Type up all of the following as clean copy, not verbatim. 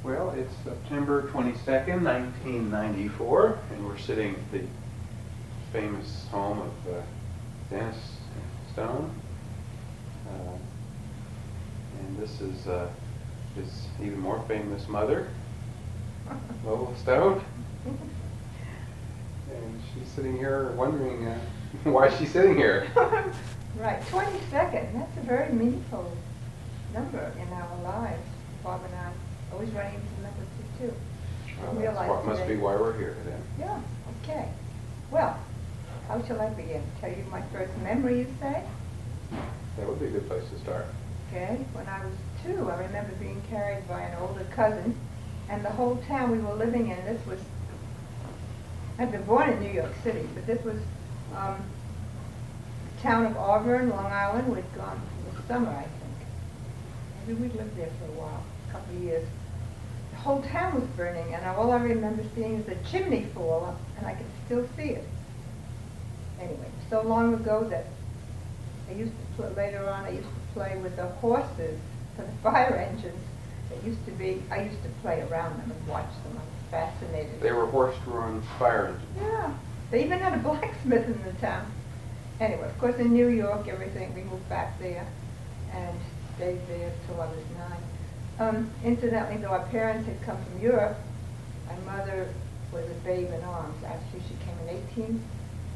Well, it's September 22nd, 1994, and we're sitting at the famous home of Dennis Stone. And this is his even more famous mother, Lola Stone. And she's sitting here wondering why she's sitting here. Right, 22nd, that's a very meaningful number in our lives. Bob and I always running into numbers too. Well, that's what must be why we're here today. Yeah, okay. Well, how shall I begin? Tell you my first memory, you say? That would be a good place to start. Okay, when I was 2, I remember being carried by an older cousin, and the whole town we were living in, this was, I'd been born in New York City, but this was the town of Auburn, Long Island. We'd gone for the summer, I think. Maybe we'd lived there for a while, a couple of years. The whole town was burning, and all I remember seeing is a chimney fall, and I can still see it. Anyway, so long ago that I used to play, later on, I used to play with the horses for the fire engines. It used to be, I used to play around them and watch them. I was fascinated. They were horse-drawn fire engines. Yeah, they even had a blacksmith in the town. Anyway, of course, in New York, everything, we moved back there and stayed there till I was 9. Incidentally, though our parents had come from Europe, my mother was a babe in arms. Actually, she came in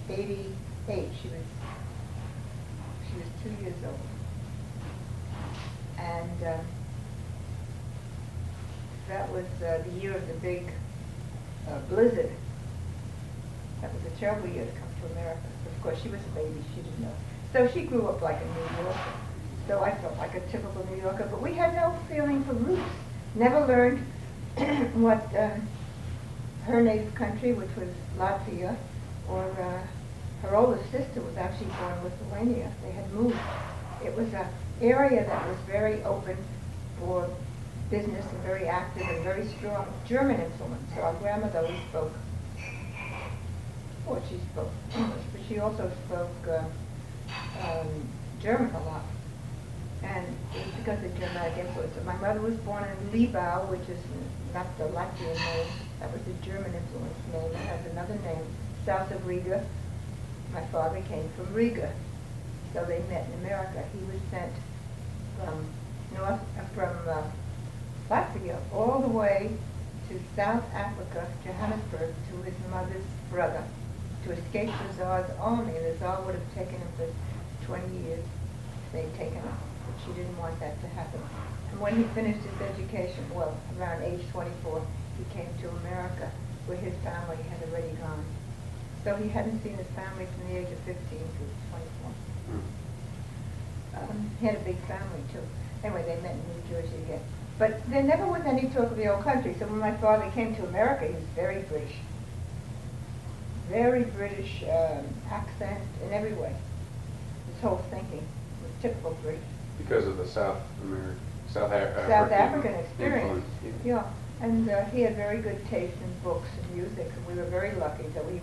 1888. She was 2 years old. And that was the year of the big blizzard. That was a terrible year to come to America. Of course, she was a baby. She didn't know. So she grew up like a New Yorker. So I felt like a typical New Yorker. But we had no feeling for roots. Never learned what her native country, which was Latvia, or her older sister was actually born in Lithuania. They had moved. It was an area that was very open for business and very active and very strong German influence. So our grandmother always spoke, well, she spoke English, but she also spoke German a lot. And it was because of Germanic influence. So my mother was born in Libau, which is not the Latvian name. That was the German influence name. It has another name, south of Riga. My father came from Riga. So they met in America. He was sent from Latvia all the way to South Africa, Johannesburg, to his mother's brother, to escape the Tsar's army. The Tsar would have taken him for 20 years. They'd taken him, but she didn't want that to happen. And when he finished his education, well, around age 24, he came to America, where his family had already gone. So he hadn't seen his family from the age of 15 to 24. He had a big family, too. Anyway, they met in New Jersey again. But there never was any talk of the old country. So when my father came to America, he was very British. Very British accent in every way. His whole thinking was typical British. Because of the South African experience. Influence. Yeah. And he had very good taste in books and music, and we were very lucky that we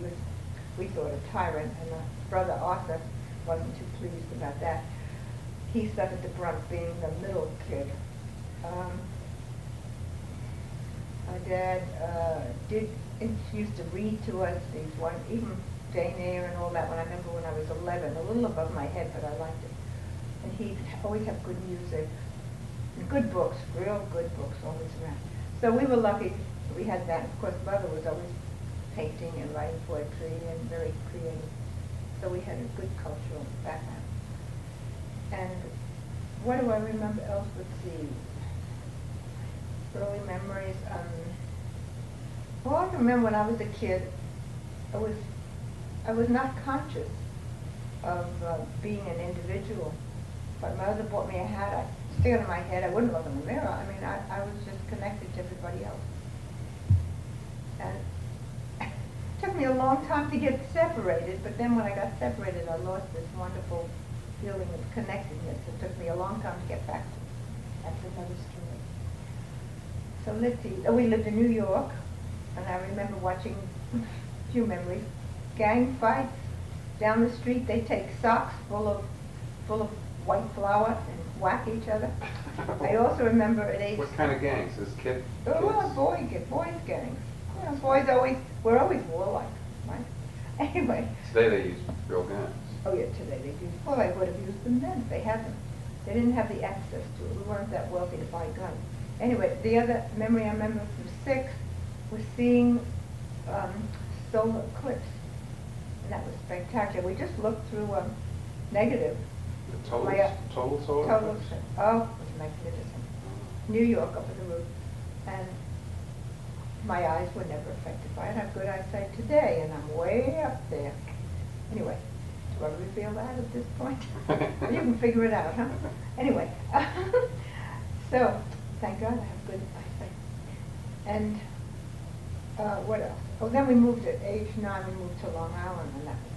thought a tyrant, and brother Arthur wasn't too pleased about that. He suffered the brunt being the middle kid. My dad used to read to us these one, even Jane Eyre and all that. When I remember when I was 11, a little above my head, but I liked it. And he'd always have good music, and good books, real good books, always around. So we were lucky that we had that. Of course, Mother was always painting and writing poetry and very creative. So we had a good cultural background. And what do I remember else? Let's see. Early memories. Well, I can remember when I was a kid, I was not conscious of being an individual. But my mother bought me a hat. I stick it on my head. I wouldn't look in the mirror. I mean, I was just connected to everybody else. And it took me a long time to get separated, but then when I got separated, I lost this wonderful feeling of connectedness. It took me a long time to get back to. That's another story. So let's see. We lived in New York, and I remember watching a few memories. Gang fights down the street. They take socks full of white flour and whack each other. I also remember at age... What kind of gangs? As kids? Oh, well, boys gangs. You know, we're always warlike, right? Anyway. Today they use real guns. Oh yeah, today they do. Well, I would have used them then if they had them. They didn't have the access to it. We weren't that wealthy to buy guns. Anyway, the other memory I remember from 6 was seeing solar eclipse. And that was spectacular. We just looked through negative. The total solar? Total. eclipse? Oh, it was magnificent. New York up at the roof. And my eyes were never affected by it. I have good eyesight today, and I'm way up there. Anyway, do I reveal that at this point? You can figure it out, huh? Anyway, so thank God I have good eyesight. And what else? Oh, then we moved at age 9. We moved to Long Island, and that was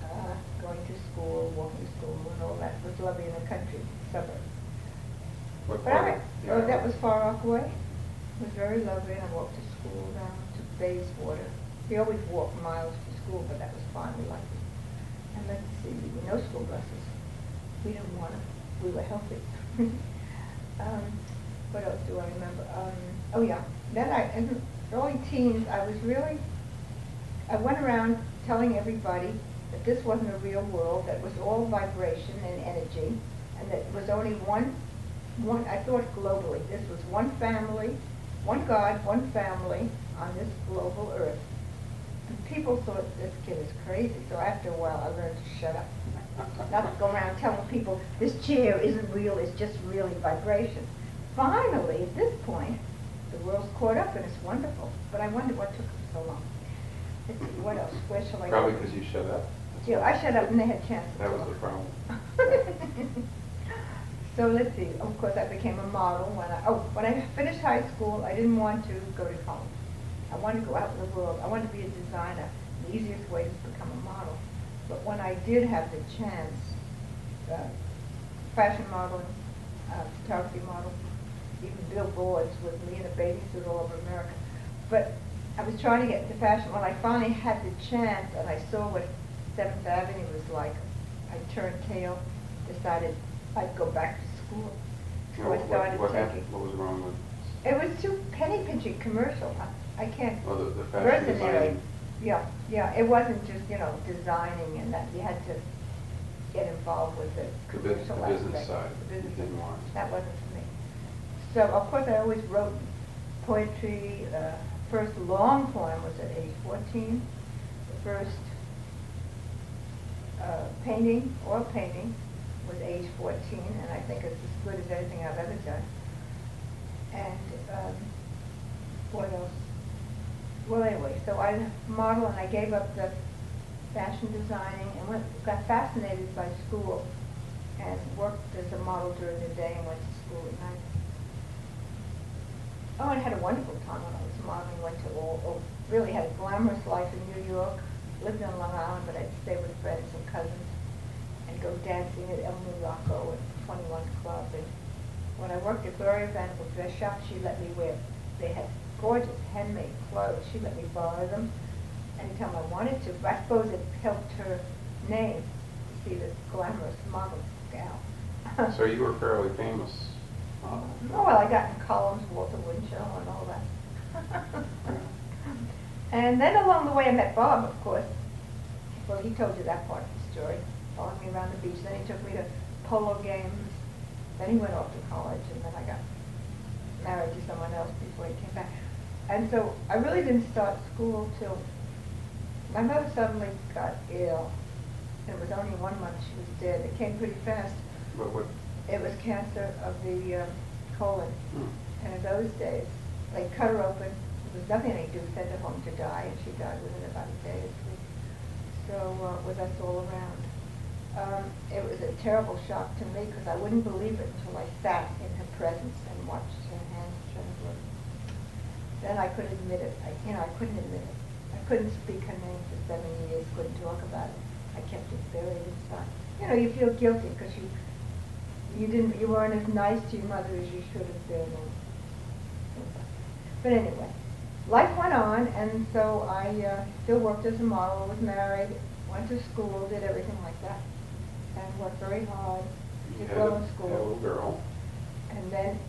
nice. Going to school, walking to school, and all that was lovely in the country suburb. What But part? oh, that was far Rockaway. It was very lovely, and I walked to school down to Bayswater. We always walked miles to school, but that was fine. We liked it. And let's see, no school buses. We didn't want them. We were healthy. What else do I remember? Oh yeah, then in the early teens, I went around telling everybody that this wasn't a real world, that it was all vibration and energy, and that it was only one, I thought globally, this was one family, one God, one family on this global earth. And people thought this kid is crazy, so after a while I learned to shut up. Not to go around telling people this chair isn't real, it's just really vibration. Finally, at this point, the world's caught up and it's wonderful. But I wonder what took them so long. Let's see, what else? Where shall I Probably go? because you shut up. Yeah, I shut up and they had chances. That was the problem. So let's see. Of course, I became a model when I finished high school. I didn't want to go to college. I wanted to go out in the world. I wanted to be a designer. The easiest way is to become a model. But when I did have the chance, fashion modeling, photography model, even billboards with me in a bathing suit all over America. But I was trying to get into fashion. When I finally had the chance and I saw what 7th Avenue was like, I turned tail, decided I'd go back to school. So I started what taking. happened? What was wrong with? It was too penny pinching commercial. I can't. Well, the fashion mercenary. design. Yeah. It wasn't just designing and that. You had to get involved with the commercial business aspect. side. The business You didn't want. That wasn't for me. So of course I always wrote poetry. The first long poem was at age 14. The first oil painting was age 14, and I think it's as good as anything I've ever done. And what else? Well, anyway, so I modeled and I gave up the fashion designing and got fascinated by school and worked as a model during the day and went to school at night. Oh, and I had a wonderful time when I was modeling. Went to really had a glamorous life in New York. Lived on Long Island, but I'd stay with friends and cousins and go dancing at El Morocco and 21 Club. And when I worked at Gloria Vanderbilt's dress shop, she let me wear. They had gorgeous handmade clothes. She let me borrow them anytime I wanted to. But I suppose it helped her name to see this glamorous model gal. So you were fairly famous. Oh, well, I got in columns, Walter Winchell, and all that. And then along the way I met Bob, of course. Well, he told you that part of the story. Followed me around the beach. Then he took me to polo games. Then he went off to college, and then I got married to someone else before he came back. And so I really didn't start school till my mother suddenly got ill. And it was only 1 month she was dead. It came pretty fast. What? It was cancer of the colon. Hmm. And in those days, they cut her open. There was nothing they could do, send her home to die, and she died within about a day or two. So with us all around. It was a terrible shock to me because I wouldn't believe it until I sat in her presence and watched her hands tremble. Then I couldn't admit it. I couldn't admit it. I couldn't speak her name for 7 years, couldn't talk about it. I kept it buried inside. You feel guilty because you weren't as nice to your mother as you should have been. But anyway, life went on, and so I still worked as a model, was married, went to school, did everything like that. and worked very hard, You did had well a in had a school. little girl. And then